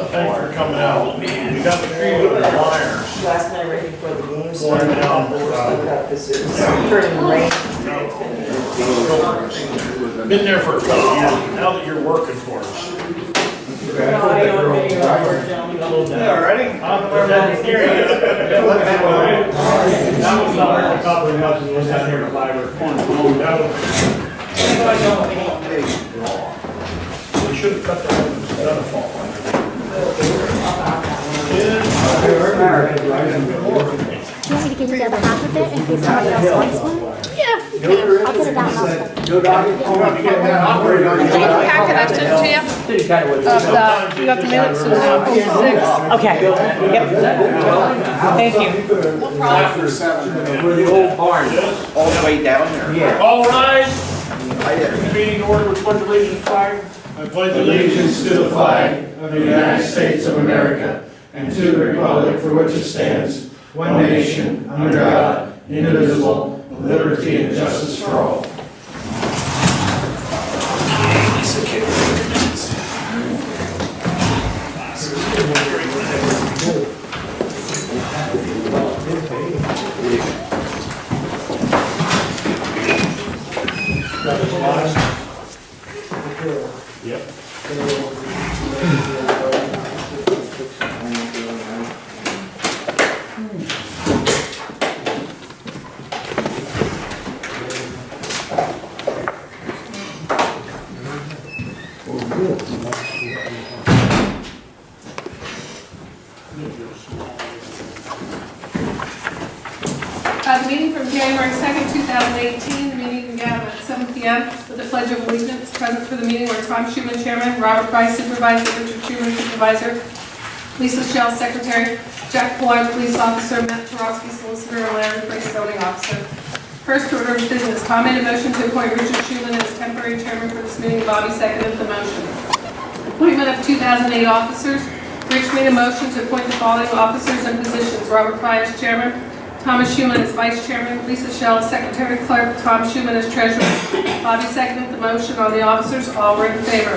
Thanks for coming out. We got the tree with the wires. Last night, right before the game Going started, down. because it was turning rain. Been there for a couple of years. Now that you're working for us. Yeah, ready? That was not a couple of months, it was down here in Fiber. We should have cut that one, it's gonna fall. Do you want me to give you the other half of it in case somebody else wants one? Yeah. I'll put it down also. Packet I sent to you. You got the minutes and now 6. Okay, yep. Thank you. After 7, where the old barn, all the way down there. Yeah. All rise. Meeting order with pledge allegiance flag. I pledge allegiance to the flag of the United States of America and to the republic for which it stands, one nation, under God, indivisible, with liberty and justice for all. Yep. The meeting from January 2nd, 2018, the meeting began at 7 p.m. with the Pledge of Allegiance. Present for the meeting were Tom Schuman, Chairman, Robert Price, Supervisor, Richard Schuman, Supervisor, Lisa Shell, Secretary, Jack Pollard, Police Officer, Matt Tarosky, Solicitor, and Larry Price, Zoning Officer. First order of business, Tom made a motion to appoint Richard Schuman as temporary chairman for this meeting. Bobby seconded the motion. Appointment of 2008 officers. Rich made a motion to appoint the following officers and positions. Robert Price, Chairman. Thomas Schuman as Vice Chairman, Lisa Shell, Secretary Clerk, Tom Schuman as Treasurer. Bobby seconded the motion on the officers. All were in favor.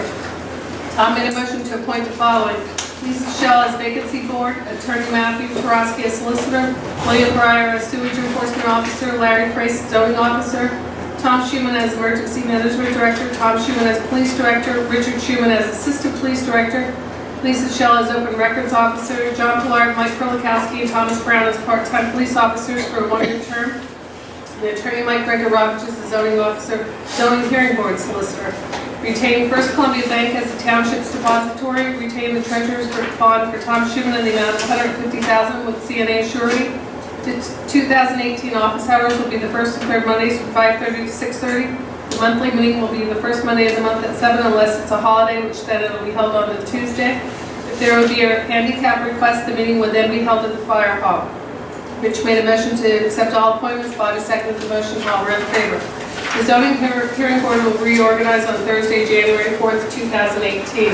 Tom made a motion to appoint the following. Lisa Shell as Vacancy Board, Attorney Matthew Tarosky as Solicitor, William Breyer as Sewage Enforcement Officer, Larry Price Zoning Officer, Tom Schuman as Emergency Management Director, Tom Schuman as Police Director, Richard Schuman as Assistant Police Director, Lisa Shell as Open Records Officer, John Pollard, Mike Perlikowski, and Thomas Brown as part-time police officers for a one-year term. The Attorney Mike Gregor Roberts as the Zoning Officer, Zoning Hearing Board Solicitor. Retain First Columbia Bank as the Township's depository. Retain the Treasurer's bond for Tom Schuman in the amount of $150,000 with CNA surety. The 2018 office hours will be the first and third Mondays from 5:30 to 6:30. The monthly meeting will be the first Monday of the month at 7 unless it's a holiday, which then it will be held on a Tuesday. If there would be a handicap request, the meeting would then be held at the fire hall. Rich made a motion to accept all appointments. Bobby seconded the motion. All were in favor. The zoning hearing board will reorganize on Thursday, January 4th, 2018.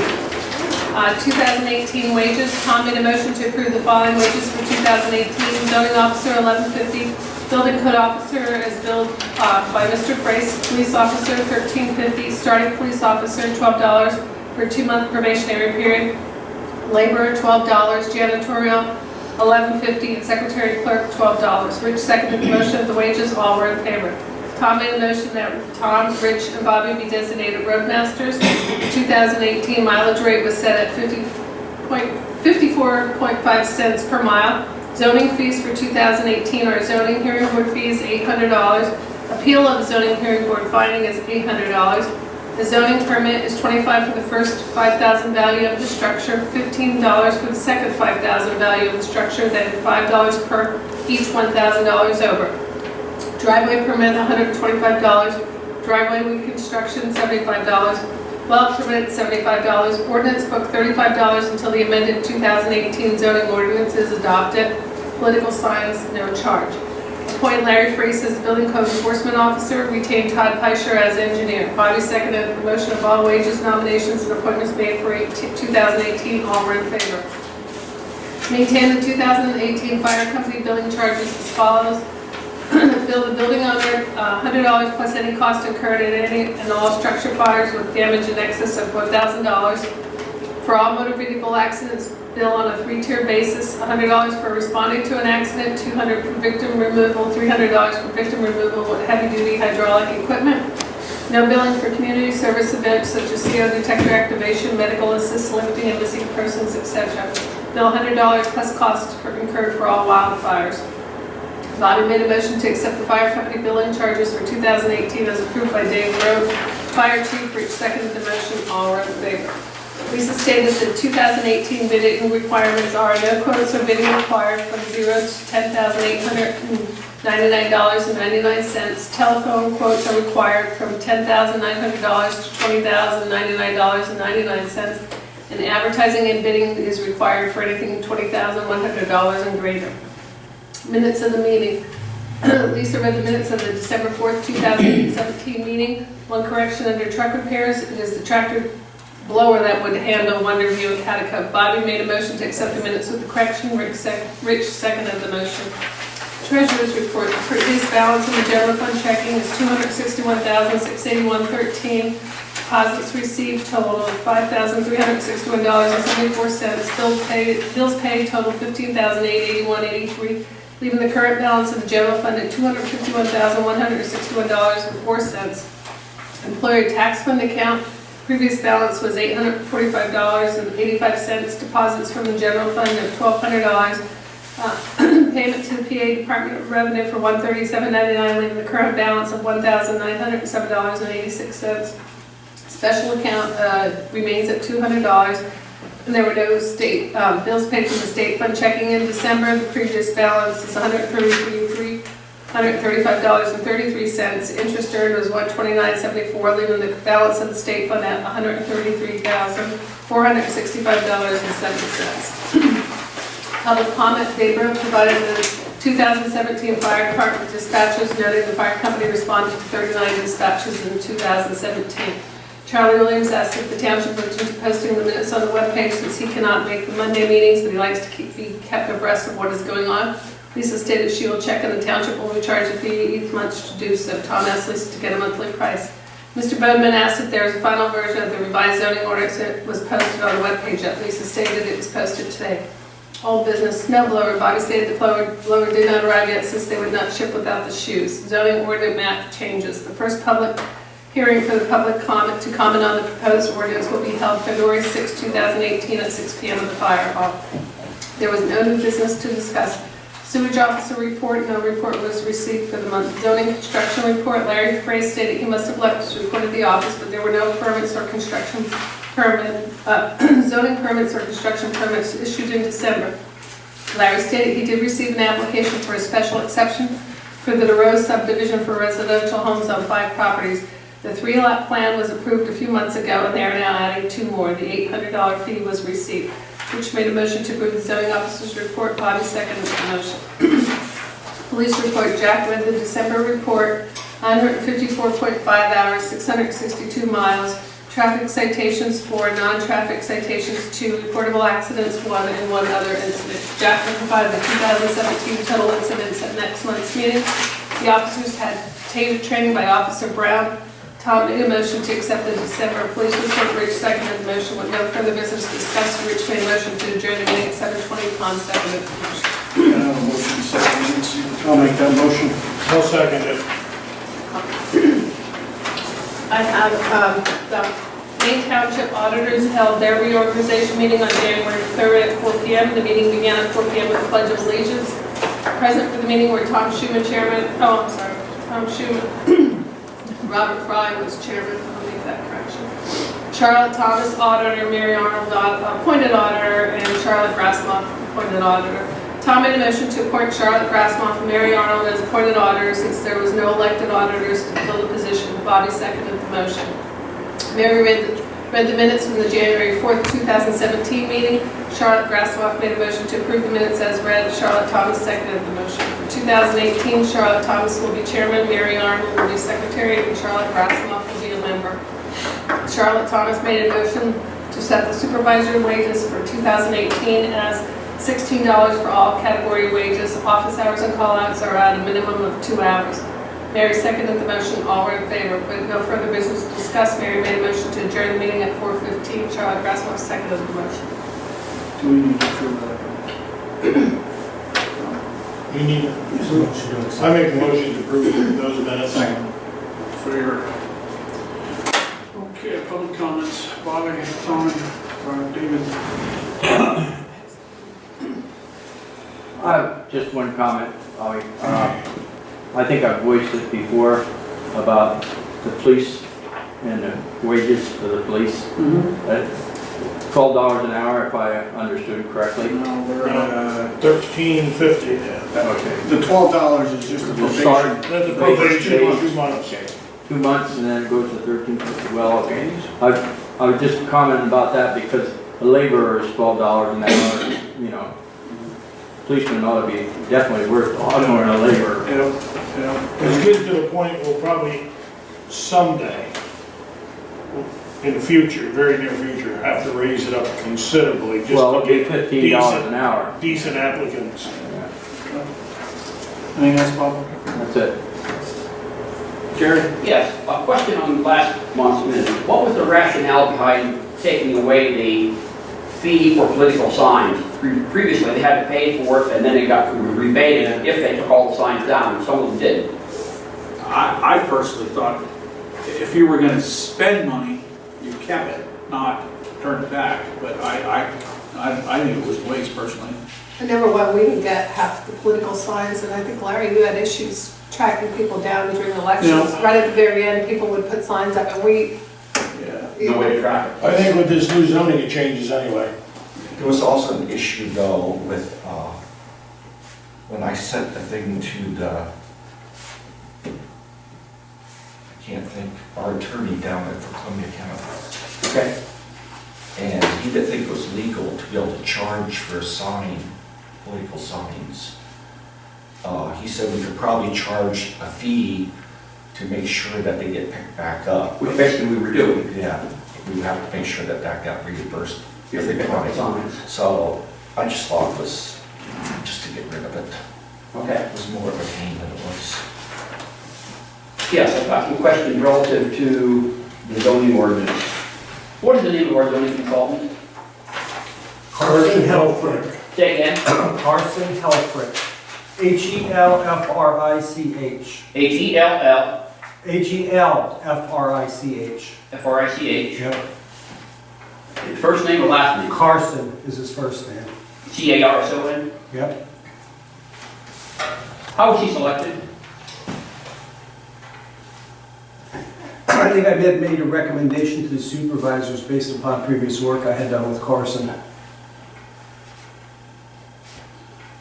2018 wages. Tom made a motion to approve the following wages for 2018. Zoning officer, $11.50. Building code officer as billed by Mr. Price. Police officer, $13.50. Starting police officer, $12 for a 2-month probationary period. Laborer, $12. Janitorial, $11.50. And secretary clerk, $12. Rich seconded the motion of the wages. All were in favor. Tom made a motion that Tom, Rich, and Bobby be designated roadmasters. The 2018 mileage rate was set at 54.5 cents per mile. Zoning fees for 2018 are zoning hearing board fees, $800. Appeal of zoning hearing board finding is $800. The zoning permit is $25 for the first 5,000 value of the structure, $15 for the second 5,000 value of the structure, then $5 per each $1,000 over. Driveway permit, $125. Driveway reconstruction, $75. Well permit, $75. Ordinance book, $35 until the amended 2018 zoning ordinance is adopted. Political signs, no charge. Appoint Larry Freese as building code enforcement officer. Retain Todd Peischer as engineer. Bobby seconded the promotion of all wages, nominations, and appointments made for 2018. All were in favor. Maintain the 2018 fire company billing charges as follows. bill the building owner $100 plus any cost incurred in any and all structure fires with damage in excess of $1,000. For all motor vehicle accidents, bill on a 3-tier basis, $100 for responding to an accident, $200 for victim removal, $300 for victim removal with heavy-duty hydraulic equipment. No billing for community service events such as CO detector activation, medical assist lifting, and missing persons, etc. Bill $100 plus costs incurred for all wildfires. Bobby made a motion to accept the fire company billing charges for 2018 as approved by Dave Rowe, Fire Chief. Rich seconded the motion. All are in favor. Lisa stated that 2018 bidding requirements are no quotes or bidding required from $0 to $10,899.99. Telephone quotes are required from $10,900 to $20,099.99. And advertising and bidding is required for anything $20,100 and greater. Minutes of the meeting. Lisa read the minutes of the December 4th, 2017 meeting. One correction under truck repairs, it is the tractor blower that would handle Wonderview and Catacomb. Bobby made a motion to accept the minutes with the correction. Rich seconded the motion. Treasurer's report. The previous balance in the general fund checking is $261,681.13. Deposits received total of $5,361.74. Bills paid total $15,881.83. Leaving the current balance of the general fund at $251,161.04. Employer tax fund account. Previous balance was $845.85. Deposits from the general fund of $1,200. Payment to the PA Department of Revenue for $137.99, leaving the current balance of $1,907.86. Special account remains at $200. And there were no state bills paid from the state fund checking in December. The previous balance is $135.33. Interest earned was $129.74, leaving the balance of the state fund at $133,465.07. Public comment. Debra provided the 2017 fire department dispatches, noting the fire company responded to 39 dispatches in 2017. Charlie Williams asked if the township would be posting the minutes on the webpage since he cannot make the Monday meetings, but he likes to be kept abreast of what is going on. Lisa stated she will check and the township will recharge a fee each month to do so. Tom asked Lisa to get a monthly price. Mr. Bodeman asked if there is a final version of the revised zoning ordinance that was posted on the webpage yet. Lisa stated it was posted today. Old business, snow blower. Bobby stated the blower did not arrive yet since they would not ship without the shoes. Zoning ordinance map changes. The first public hearing for the public comment to comment on the proposed ordinance will be held February 6, 2018 at 6 p.m. at the fire hall. There was no new business to discuss. Sewage officer report, no report was received for the month. Zoning construction report, Larry Frey stated he must have left his report at the office, but there were no permits or construction zoning permits or construction permits issued in December. Larry stated he did receive an application for a special exception for the DeRose subdivision for residential homes on 5 properties. The 3-lot plan was approved a few months ago, and they are now adding 2 more. The $800 fee was received. Rich made a motion to approve the zoning officer's report. Bobby seconded the motion. Police report. Jack read the December report. 154.5 hours, 662 miles. Traffic citations 4, non-traffic citations 2, reportable accidents 1, and 1 other incident. Jack will provide the 2017 total incidents at next month's meeting. The officers had training by Officer Brown. Tom made a motion to accept the December police report. Rich seconded the motion with no further business discussed. Rich made a motion to adjourn the meeting at 7:20. Tom seconded the motion. Motion second. I'll make that motion. I'll second it. I have the Maine Township auditors held their reorganization meeting on January 3rd at 4 p.m. The meeting began at 4 p.m. with the Pledge of Allegiance. Present for the meeting were Tom Schuman, Chairman. Tom Schuman. Robert Fry was Chairman. I'll make that correction. Charlotte Thomas, Auditor. Mary Arnold, appointed Auditor. And Charlotte Grassmoff, appointed Auditor. Tom made a motion to appoint Charlotte Grassmoff and Mary Arnold as appointed auditors since there was no elected auditors to fill the position. Bobby seconded the motion. Mary read the minutes from the January 4th, 2017 meeting. Charlotte Grassmoff made a motion to approve the minutes as read. Charlotte Thomas seconded the motion. For 2018, Charlotte Thomas will be chairman, Mary Arnold will be secretary, and Charlotte Grassmoff will be a member. Charlotte Thomas made a motion to set the supervisor wages for 2018 as $16 for all category wages. Office hours and call-outs are at a minimum of 2 hours. Mary seconded the motion, all were in favor. With no further business to discuss, Mary made a motion to adjourn the meeting at 4:15. Charlotte Grassmore seconded the motion. Do we need to approve that? You need, I make a motion to approve those minutes. Favor. Okay, public comments. Bobby, Tom, David. I have just one comment, Ollie. I think I've voiced it before about the police and the wages for the police. At $12 an hour, if I understood correctly. No, we're at, $13.50. Okay. the $12 is just a We'll start probation. That's a probation of 2 months. Okay. 2 months and then it goes to 13.50. Well, okay. I was just commenting about that because a laborer is $12 an hour, you know. Policeman ought to be definitely worth a lot more than a laborer. It's getting to the point we'll probably someday, in the future, very near future, have to raise it up considerably just Well, to it'll be get $15 an hour. decent applicants. Anything else, Bob? That's it. Jerry? Yes, a question on last month's minutes. What was the rationale behind taking away the fee for political signs? Previously, they had to pay for it, and then it got rebated if they took all the signs down, and some of them did. I personally thought if you were gonna spend money, you kept it, not turned it back. But I think it was waste personally. And number one, we didn't get half the political signs, and I think, Larry, you had issues tracking people down during elections. Yeah. Right at the very end, people would put signs up, and we... Yeah. No way to track it. I think with this new zoning, it changes anyway. There was also an issue though with, when I sent the thing to the, I can't think, our attorney down at Columbia County. Okay. And he didn't think it was legal to be able to charge for a sign, political signs. He said we could probably charge a fee to make sure that they get picked back up. Which basically we were doing. Yeah, we would have to make sure that that got reimbursed. If they picked up the signs. So I just thought it was just to get rid of it. Okay. It was more of a pain than it was. Yes, I've got some questions relative to the zoning ordinance. What is the name of our zoning consultant? Carson Helfrich. Say again. Carson Helfrich. H-E-L-F-R-I-C-H. H-E-L-L-F-R-I-C-H. H-E-L-F-R-I-C-H. Yep. First name or last name? Carson is his first name. C-A-R-S-O-N. Yep. How was he selected? I think I had made a recommendation to the supervisors based upon previous work I had done with Carson.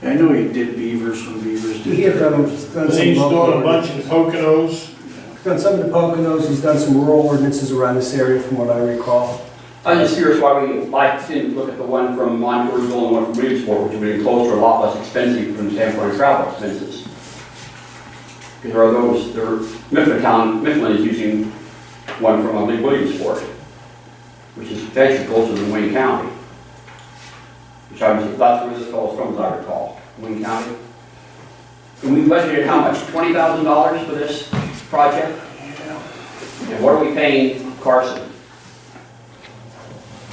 I know he did Beavers when Beavers did. He had done And some he's local doing a bunch of Poconos. He's done some of the Poconos, he's done some rural ordinances around this area from what I recall. I'm just curious why we didn't look at the one from Montoursville and one from Williamsport, which would be closer, a lot less expensive from the standpoint of travel expenses. Because there are those, Mifflin is using one from Williamsport, which is actually closer than Wayne County. Which that's where this fellow's from, as I recall, Wayne County. And we budgeted how much, $20,000 for this project? Yeah. And what are we paying Carson?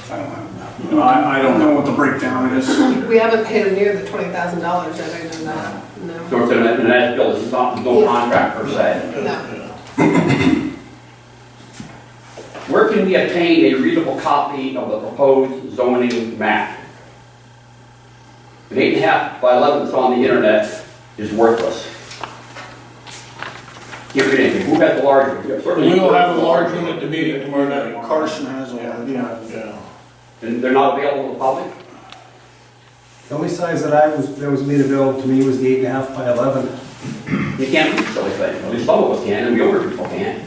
I don't know what the breakdown is. We haven't paid them near the $20,000, I don't know that, no. So it's an as bill, it's not, no contract per se. No. Where can we obtain a readable copy of the proposed zoning map? An 8.5 by 11 that's on the internet is worthless. Can't read anything. Who has the large one? We will have a large one at the meeting tomorrow night. Carson has all that, yeah. Yeah. And they're not available to the public? The only size that was made available to me was the 8.5 by 11. You can't read silly things. At least some of us can, and the older people can.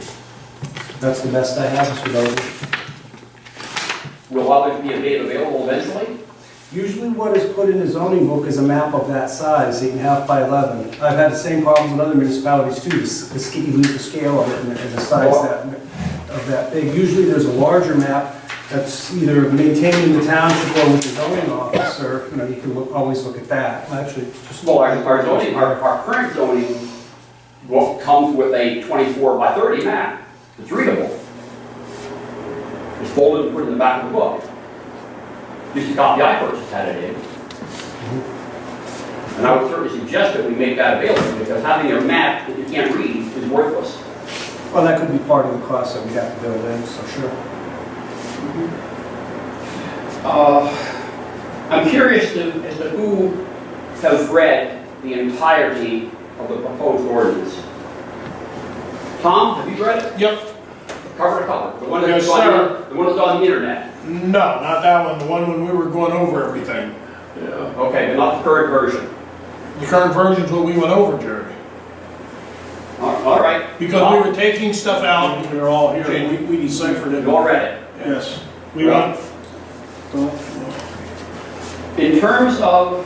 That's the best I have, Mr. Dozie. Will others be made available eventually? Usually what is put in the zoning book is a map of that size, 8.5 by 11. I've had the same problems in other municipalities too, you lose the scale of it and the size of that big. Usually there's a larger map That's either maintained in the township or with the zoning officer, you know, you can always look at that. Actually, just. Well, our zoning, our current zoning comes with a 24 by 30 map. It's readable. It's folded and put in the back of the book. Just a copy I purchased had it in. And I would certainly suggest that we make that available, because having a map that you can't read is worthless. Well, that could be part of the cost that we have to build in, so sure. I'm curious as to who has read the entirety of the proposed ordinance. Tom, have you read it? Yep. Cover to cover? The one Yes, that's sir. the one that's on the internet? No, not that one, the one when we were going over everything. Yeah. Okay, but not the current version. The current version's what we went over, Jerry. All right. Because we were taking stuff out. We were all here, we deciphered it. You all read it. Yes. We went, In terms of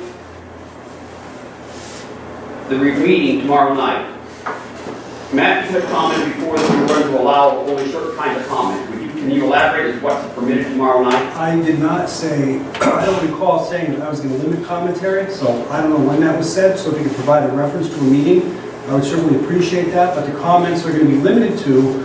the meeting tomorrow night, Matt had commented before that we were going to allow only certain kinds of comment. Can you elaborate as what's permitted tomorrow night? I did not say, I don't recall saying that I was going to limit commentary, so I don't know when that was said, so if you could provide a reference to a meeting, I would certainly appreciate that, but the comments are going to be limited to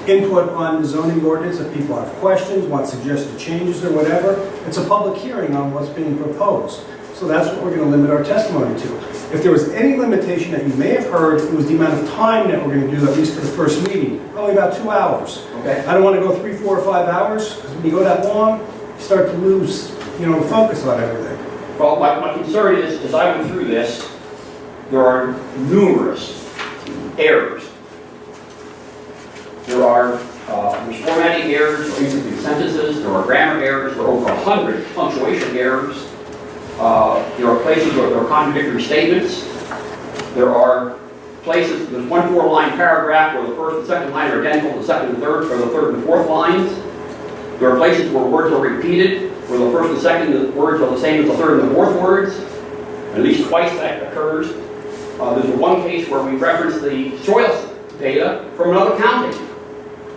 input on the zoning ordinance if people have questions, want suggested changes or whatever. It's a public hearing on what's being proposed, so that's what we're going to limit our testimony to. If there was any limitation that you may have heard, it was the amount of time that we're going to do, at least for the first meeting, probably about 2 hours. Okay. I don't want to go 3, 4, or 5 hours, because when you go that long, you start to lose, focus on everything. Well, my concern is, as I went through this, there are numerous errors. There's formatting errors, or incomplete sentences, there are grammar errors, there are over 100 punctuation errors. There are places where there are contradictory statements. There are places, there's 1 4-line paragraph where the first and second line are identical, the second and third, or the third and fourth lines. There are places where words are repeated, where the first and second words are the same as the third and the fourth words. At least twice that occurs. There's one case where we reference the soil data from another county,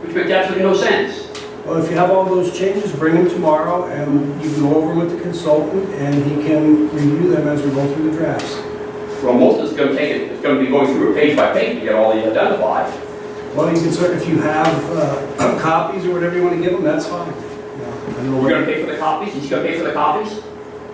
which makes absolutely no sense. Well, if you have all those changes, bring them tomorrow, and you can go over them with the consultant, and he can review them as we go through the drafts. Well, most of it's going to take it's going to be going through it page by page to get all these identified. Well, you can certainly, if you have copies or whatever you want to give them, that's fine. I know You're going to pay for the copies? He's going to pay for the copies?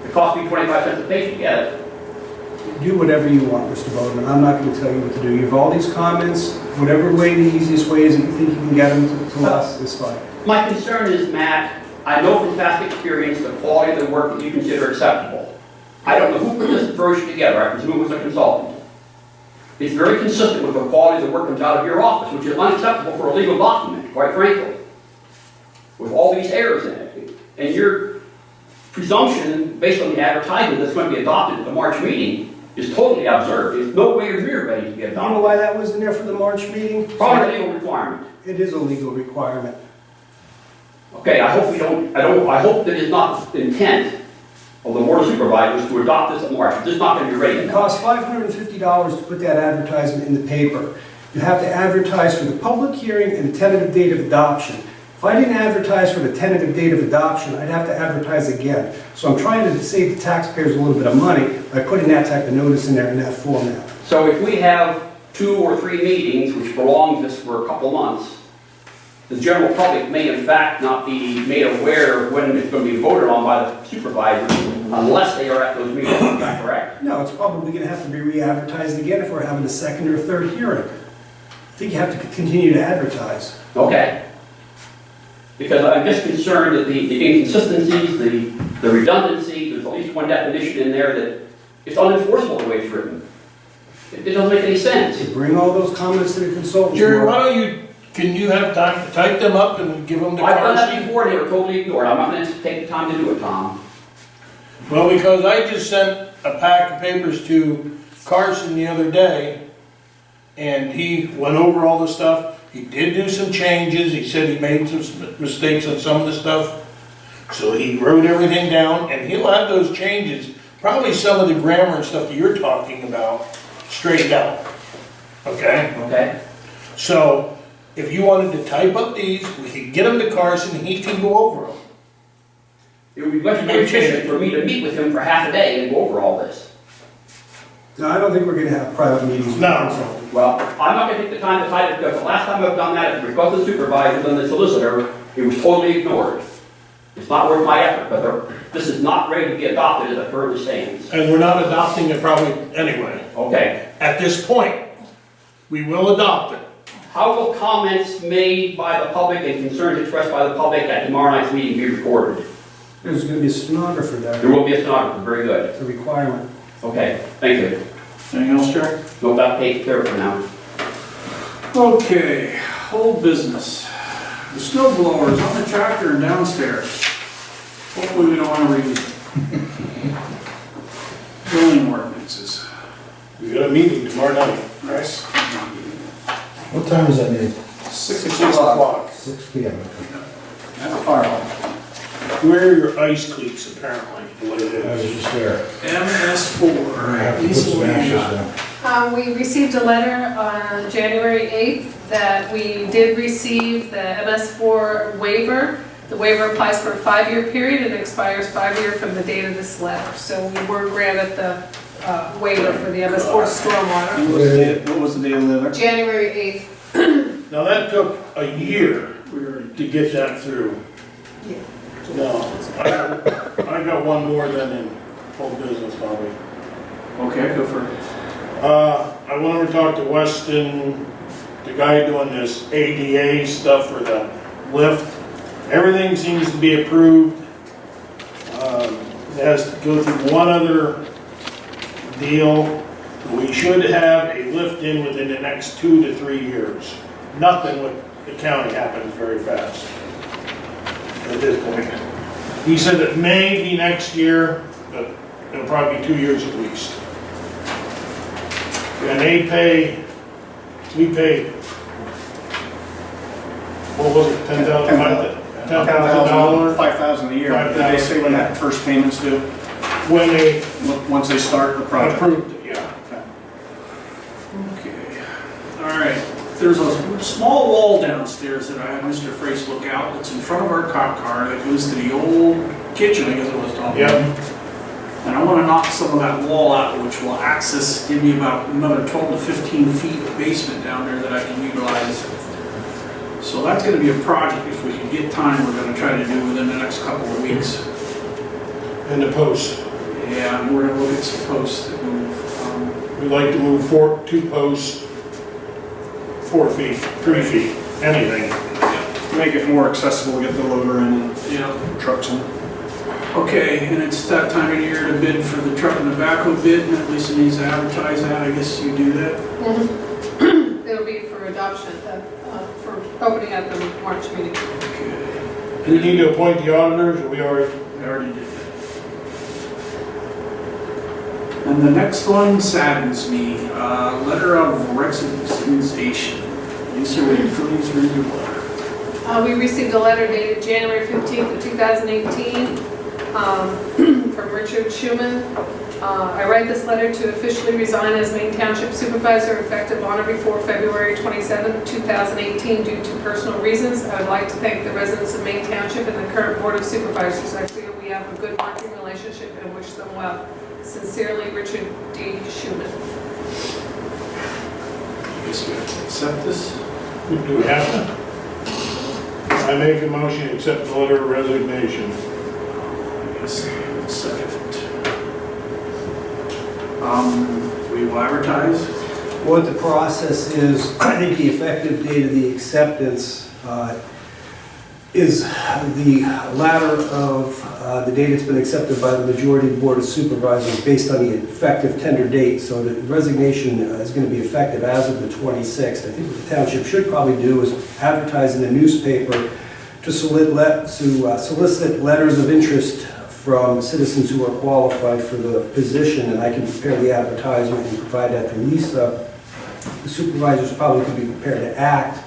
It costs me 25 cents a page to get it. Do whatever you want, Mr. Bowman. I'm not going to tell you what to do. You have all these comments, whatever way the easiest way is that you think you can get them to us is fine. My concern is, Matt, I know from past experience the quality of the work that you consider acceptable. I don't know who put this version together. I presume it was a consultant. It's very consistent with the quality of the work that comes out of your office, which is unacceptable for a legal document, quite frankly, with all these errors in it. And your presumption, based on the advertisement that's going to be adopted at the March meeting, is totally absurd. It's nowhere near ready to be You know adopted. why that was in there for the March meeting? Probably a legal requirement. It is a legal requirement. Okay, I hope we don't, I hope that it's not the intent of the Board of Supervisors to adopt this at March. It's just not going to be ready. It costs $550 to put that advertisement in the paper. You have to advertise for the public hearing and the tentative date of adoption. If I didn't advertise for the tentative date of adoption, I'd have to advertise again. So I'm trying to save the taxpayers a little bit of money by putting that type of notice in there in that format. So if we have 2 or 3 meetings, which prolongs this for a couple months, the general public may in fact not be made aware of when it's going to be voted on by the supervisors unless they are at those meetings. Is that correct? No, it's probably going to have to be re-advertised again if we're having a second or third hearing. I think you have to continue to advertise. Okay. Because I'm just concerned that the inconsistencies, the redundancy, there's at least one definition in there that it's unenforceable the way it's written. It doesn't make any sense. So bring all those comments to the consultant. Jerry, why don't can you have time to type them up and give them to I've done that Carson? before, they were totally ignored. I'm not going to take the time to do it, Tom. Well, because I just sent a pack of papers to Carson the other day, and he went over all the stuff. He did do some changes. He said he made some mistakes on some of the stuff. So he wrote everything down, and he'll have those changes, probably some of the grammar and stuff that you're talking about, straightened out. Okay? Okay? So if you wanted to type up these, we could get them to Carson, and he can go over them. It would be much more efficient for me to meet with him for half a day and go over all this. No, I don't think we're gonna have private meetings. with No. council. Well, I'm not gonna take the time to type it, because the last time I've done that, at the request of the supervisors and the solicitor, it was totally ignored. It's not worth my effort, but this is not ready to be adopted as it currently stands. And we're not adopting it probably anyway. Okay, At this point, we will adopt it. how will comments made by the public and concerns expressed by the public at tomorrow night's meeting be recorded? There's gonna be a stenographer there. There will be a stenographer, very good. It's a requirement. Okay, thank you. Anything else, Jack? No, that takes care of it for now. Okay, old business. The snow blowers on the tractor and downstairs. Hopefully we don't want to read zoning ordinances. We got a meeting tomorrow night. Yes. What time is that meeting? 6 o'clock. 6 PM. At the fire hall. Where are your ice cleats, apparently, the way it I was is. just there. I MS4. have to put Lisa, some what do you ashes got? down. We received a letter on January 8th that we did receive the MS4 waiver. The waiver applies for a 5-year period and expires 5 years from the date of this letter. So we were granted the waiver for the MS4 stormwater. What was the date of the letter? January 8th. Now, that took a year We already to get that through. No, I got one more than in whole business, Bobby. Okay, go for it. I want to talk to Weston, the guy doing this ADA stuff for the lift. Everything seems to be approved. It has to go through one other deal. We should have a lift in within the next 2 to 3 years. Nothing with the county happens very fast at this point. He said it may be next year, but it'll probably be 2 years at least. And we pay, what was it, $10,000? 5,000 a year. $5,000. Did they say when that first payment's due? When they Once they start the project? approved it, yeah. Okay. All right. There's a small wall downstairs that I had Mr. Frace look out. It's in front of our cop car that goes to the old kitchen, I guess it was, Tom. Yeah. And I want to knock some of that wall out, which will give me about another 12 to 15 feet of basement down there that I can utilize. So that's going to be a project, if we can get time, we're going to try to do within the next couple of weeks. And the post. Yeah, and we're going to look at some posts that move. We'd like to move 2 posts, 4 feet, 3 feet, anything. Make it more accessible, get the loader in and Yeah. trucks in. Okay, and it's that time of year to bid for the truck and the backhoe bid, and at least it needs to advertise that, I guess you do that. It'll be for adoption, for opening at the March meeting. Do we need to appoint the auditors, or we already? I already did that. And the next one saddens me, letter of resignation. Lisa, will you please read your letter? We received a letter dated January 15th of 2018 from Richard Schuman. I write this letter to officially resign as Main Township Supervisor effective on or before February 27th, 2018 due to personal reasons. I would like to thank the residents of Main Township and the current Board of Supervisors. I feel we have a good working relationship and wish them well. Sincerely, Richard D. Schuman. I guess we have to accept this. Do we have to? I make a motion to accept the letter of resignation. I guess, second. We will advertise. What the process is, I think the effective date of the acceptance is the latter of the date it's been accepted by the majority of the Board of Supervisors based on the effective tender date. So the resignation is going to be effective as of the 26th. I think what the township should probably do is advertise in the newspaper to solicit letters of interest from citizens who are qualified for the position, and I can prepare the advertisement and provide that to Lisa. The supervisors probably could be prepared to act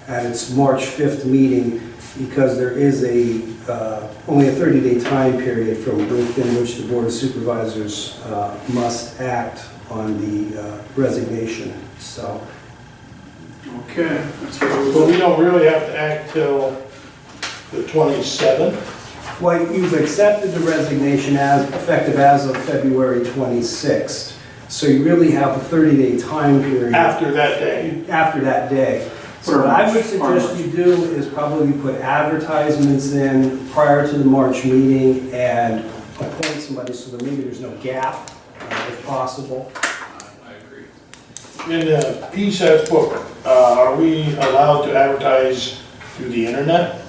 at its March 5th meeting because there is only a 30-day time period from within which the Board of Supervisors must act on the resignation. So Okay, that's what we'll But we don't really have to act till the 27th. Well, you've accepted the resignation as effective as of February 26th. So you really have a 30-day time period. After that day. After that day. So what I would suggest you do is probably put advertisements in prior to the March meeting and appoint somebody so that maybe there's no gap, if possible. I agree. In the PSAT's book, are we allowed to advertise through the internet?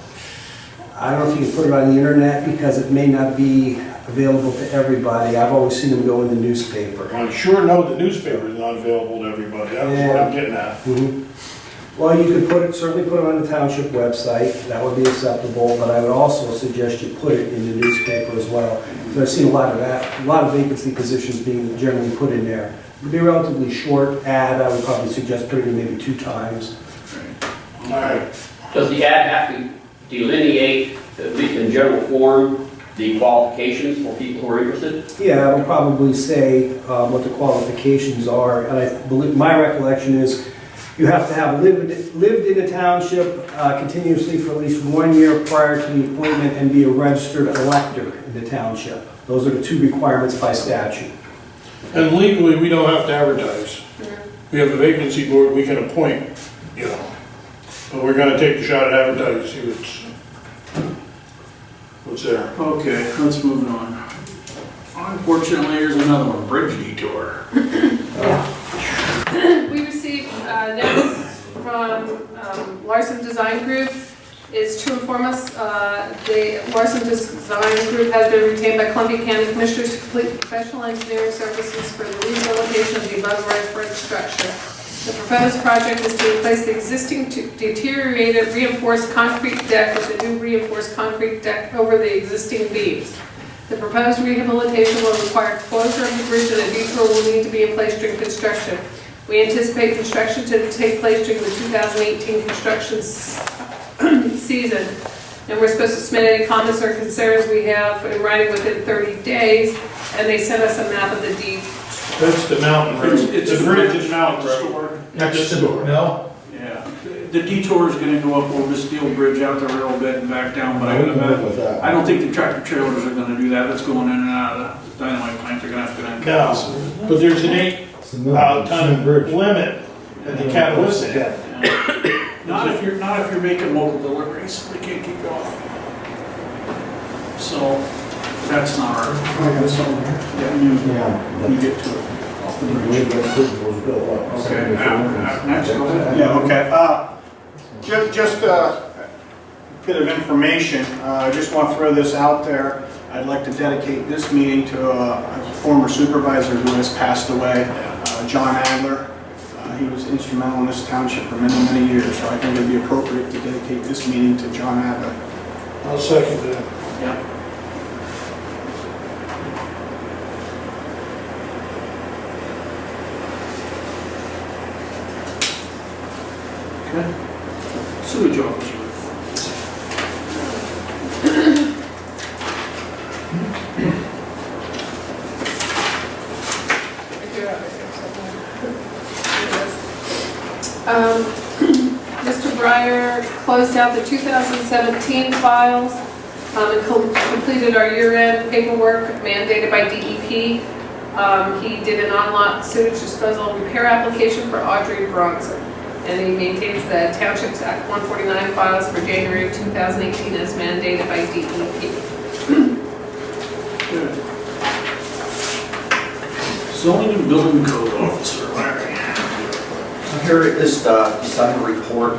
I don't know if you can put it on the internet because it may not be available to everybody. I've always seen them go in the newspaper. I sure know the newspaper is not available to everybody, that's what I'm getting at. Mhm. Well, you could certainly put it on the township website, that would be acceptable, but I would also suggest you put it in the newspaper as well. So I've seen a lot of that, a lot of vacancy positions being generally put in there. It would be a relatively short ad, I would probably suggest putting it maybe 2 times. All right. Does the ad have to delineate, at least in general form, the qualifications for people who are interested? Yeah, I would probably say what the qualifications are, and I believe, my recollection is you have to have lived in a township continuously for at least 1 year prior to the appointment and be a registered elector in the township. Those are the 2 requirements by statute. And legally, we don't have to advertise. We have a vacancy board, we can appoint, you know. But we're gonna take the shot at advertising, see what's there. Okay, let's move on. Unfortunately, here's another one, bridge detour. We received notice from Larson Design Group. It's to inform us, the Larson Design Group has been retained by Columbia County Commissioners to complete professional engineering services for the rehabilitation of the above referenced structure. The proposed project is to replace the existing deteriorated reinforced concrete deck with a new reinforced concrete deck over the existing beams. The proposed rehabilitation will require closure of the bridge and a detour will need to be in place during construction. We anticipate construction to take place during the 2018 construction season. And we're supposed to submit any comments or concerns we have in writing within 30 days. And they sent us a map of the deed. That's the mountain road. It's The a bridge bridge is mountain road. store. Next to the mill. Yeah, the detour is gonna go up over the steel bridge out there a little bit and back down, but I gotta bet, I don't think the tractor trailers are gonna do that, that's going in and out of the dynamite plant, they're gonna have to go down. No, but there's an 8-ton limit at the catalyst. Not if you're making local deliveries, they can't keep going. So, that's not our, yeah, you get to it. Okay, next, go ahead. Yeah, okay. Just a bit of information. I just want to throw this out there. I'd like to dedicate this meeting to a former supervisor who has passed away, John Adler. He was instrumental in this township for many, many years, so I think it'd be appropriate to dedicate this meeting to John Adler. I'll second that. Yeah. Okay. Sewage officer. Mr. Breyer closed out the 2017 files and completed our year-end paperwork mandated by DEP. He did an on-lot sewage disposal repair application for Audrey Bronson. And he maintains the Township's Act 149 files for January of 2018 as mandated by DEP. Good. Zoning and building code officer, Larry. Here is the December report.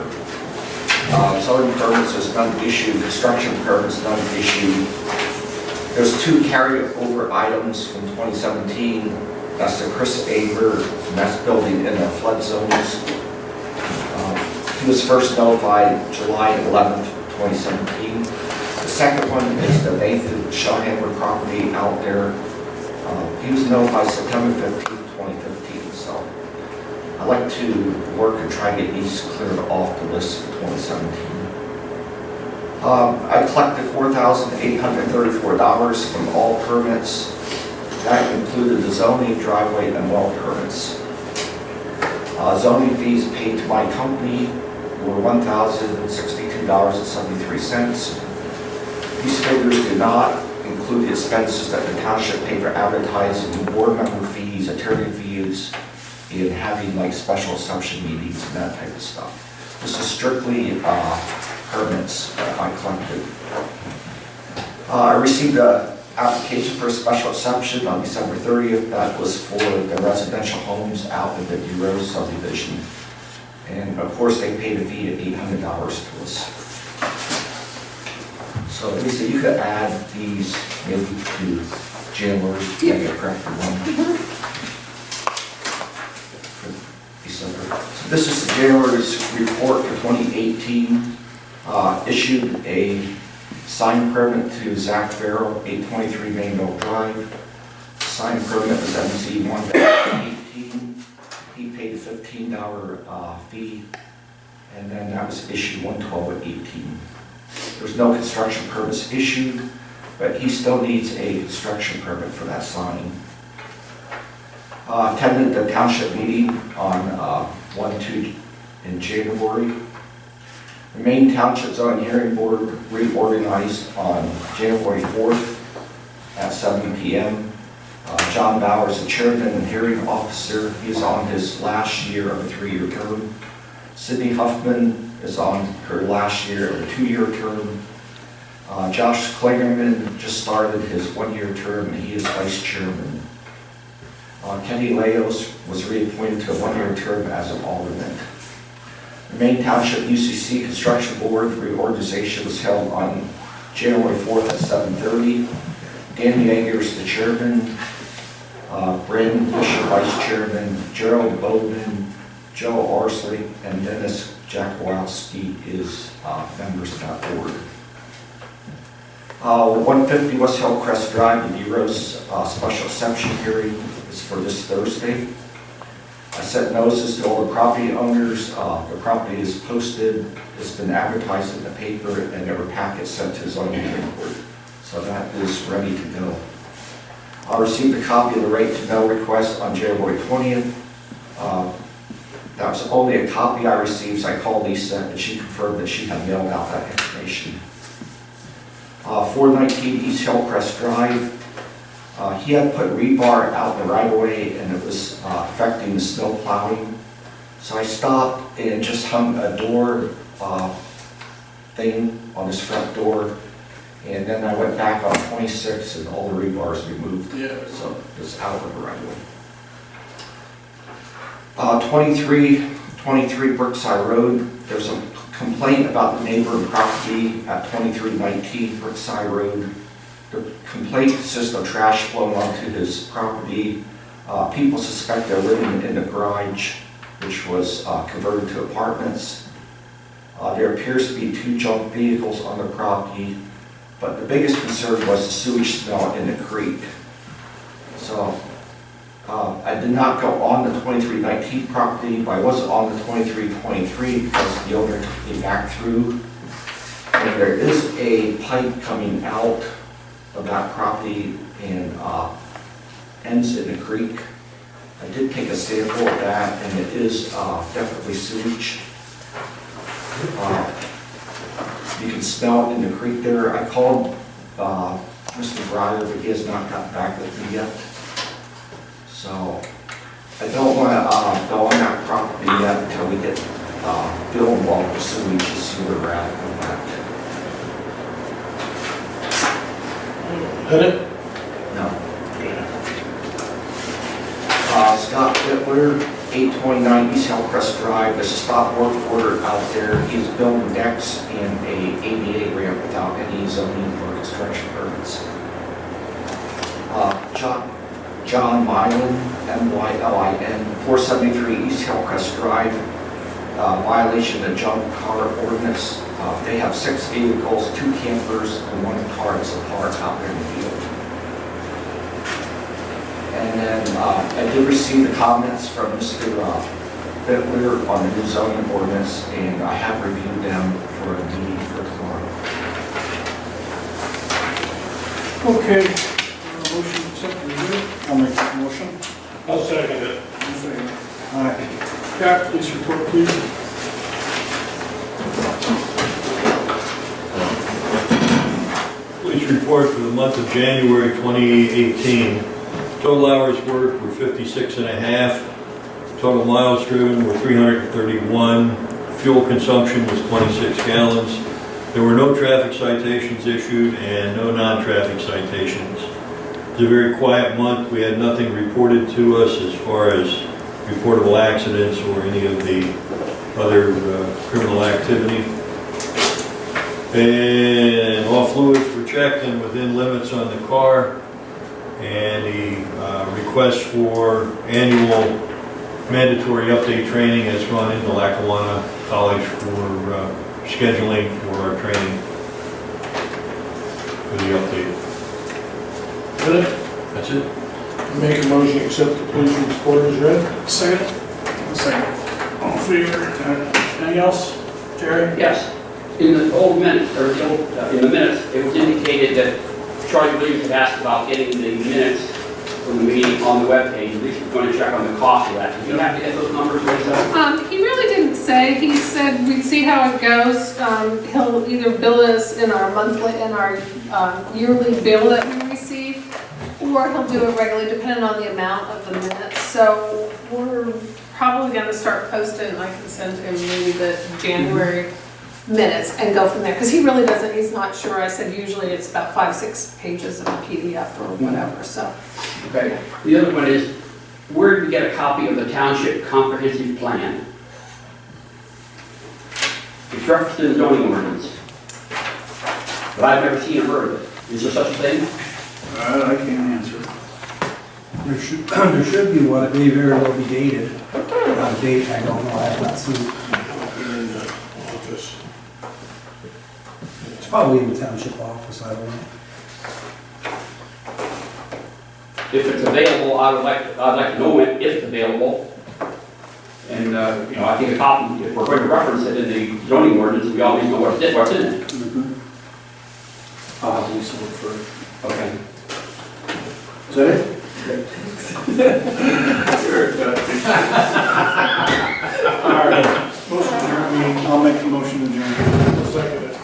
Zoning permits is not issued, construction permits not issued. There's 2 carryover items from 2017. That's the Chris Aver mess building in the flood zones. He was first notified July 11th, 2017. The second one is the Nathan Shawhammer property out there. He was notified September 15th, 2015. So I'd like to work and try to get these cleared off the list for 2017. I collected $4,834 from all permits. That included the zoning, driveway, and well permits. Zoning fees paid to my company were $1,062.73. These figures do not include the expenses that the township pay for advertising, board member fees, attorney fees, and having like special assumption meetings and that type of stuff. This is strictly permits that I collected. I received an application for a special exception on December 30th. That was for the residential homes out in the DeRose subdivision. And of course, they paid a fee of $800 to us. So Lisa, you could add these maybe to January, maybe a corrected one. For December. So this is the January's report for 2018. Issued a sign permit to Zach Farrell, 823 Mainville Drive. Sign permit was MZ1-18. He paid a $15 fee, and then that was issued 1/12/18. There was no construction permits issued, but he still needs a construction permit for that sign. Attended the township meeting on 1/2 in January. The main township zoning hearing board reorganized on January 4th at 7 p.m. John Bowers, the chairman and hearing officer, he's on his last year of a 3-year term. Sydney Huffman is on her last year of a 2-year term. Josh Klingerman just started his 1-year term, and he is vice chairman. Kenny Leos was reappointed to a 1-year term as an alternate. The main township UCC construction board reorganization was held on January 4th at 7:30. Dan Yeager is the chairman, Brandon Fisher vice chairman, Gerald Bowman, Joe Arsley, and Dennis Jakowski is members of that board. 150 West Hillcrest Drive, the DeRose special exception hearing is for this Thursday. I sent notices to all the property owners. The property is posted, it's been advertised in the paper, and there were packets sent to the zoning hearing board. So that is ready to go. I received a copy of the right to know request on January 20th. That was only a copy I received, so I called Lisa, and she confirmed that she had mailed out that information. 419 East Hillcrest Drive. He had put rebar out in the right of way, and it was affecting the snow plowing. So I stopped and just hung a door thing on his front door. And then I went back on 26 and all the rebars removed. Yeah. So it's out of the right of way. 23 Brookside Road. There's a complaint about the neighboring property at 2319 Brookside Road. The complaint consists of trash blowing onto his property. People suspect they're living in the garage, which was converted to apartments. There appears to be 2 junk vehicles on the property, but the biggest concern was the sewage smell in the creek. So I did not go on the 2319 property, but I was on the 2323 because the owner took me back through. And there is a pipe coming out of that property and ends in the creek. I did take a sample of that, and it is definitely sewage. You can smell it in the creek there. I called Mr. Breyer, but he has not gotten back with me yet. So I don't want to go on that property yet until we get Bill involved with sewage to see where we're at with that. Hit it? No. Scott Bitler, 829 East Hillcrest Drive. There's a stop work order out there. He's building decks and a ADA ramp without any zoning or construction permits. John Mylin, M-Y-L-I-N, 473 East Hillcrest Drive. Violation of junk car ordinance. They have 6 vehicles, 2 campers, and 1 car that's a car out there in the field. And then I did receive the comments from Mr. Bitler on the new zoning ordinance, and I have reviewed them for a meeting for tomorrow. Okay, motion to accept the review. I'll make that motion. I'll second it. All right. Pat, police report, please. Police report for the month of January 2018. Total hours worked were 56 and a half. Total miles driven were 331. Fuel consumption was 26 gallons. There were no traffic citations issued and no non-traffic citations. It was a very quiet month. We had nothing reported to us as far as reportable accidents or any of the other criminal activity. And all fluids were checked and within limits on the car. And the request for annual mandatory update training has gone into Lackawanna College for scheduling for our training for the update. Good. That's it. Make a motion to accept the police report as read. Second? Second. All in favor? Anything else? Jerry? Yes, in the old minutes, or the old, in the minutes, it was indicated that Charlie Williams had asked about getting the minutes from the meeting on the webpage. At least we're going to check on the cost of that. Do you have to get those numbers right now? He really didn't say. He said we'd see how it goes. He'll either bill us in our monthly, in our yearly bill that we receive, or he'll do it regularly, depending on the amount of the minutes. So we're probably going to start posting. I can send him maybe the January minutes and go from there, because he really doesn't, he's not sure. I said usually it's about 5-6 pages of a PDF or whatever, so. Okay, the other one is, where did we get a copy of the Township Comprehensive Plan? It's referenced in the zoning ordinance, but I've never seen or heard of it. Is there such a thing? I can't answer. There should be one, it may very well be dated. Date, I don't know, I have not seen it. In the office. It's probably in the township office, I don't know. If it's available, I'd like to know it, if it's available. And, you know, I think a copy, if we're going to reference it in the zoning ordinance, we always know what's in it. I'll have Lisa look for it. Okay. Is that it? All right. Motion adjourned. I'll make the motion to adjourn. Second it.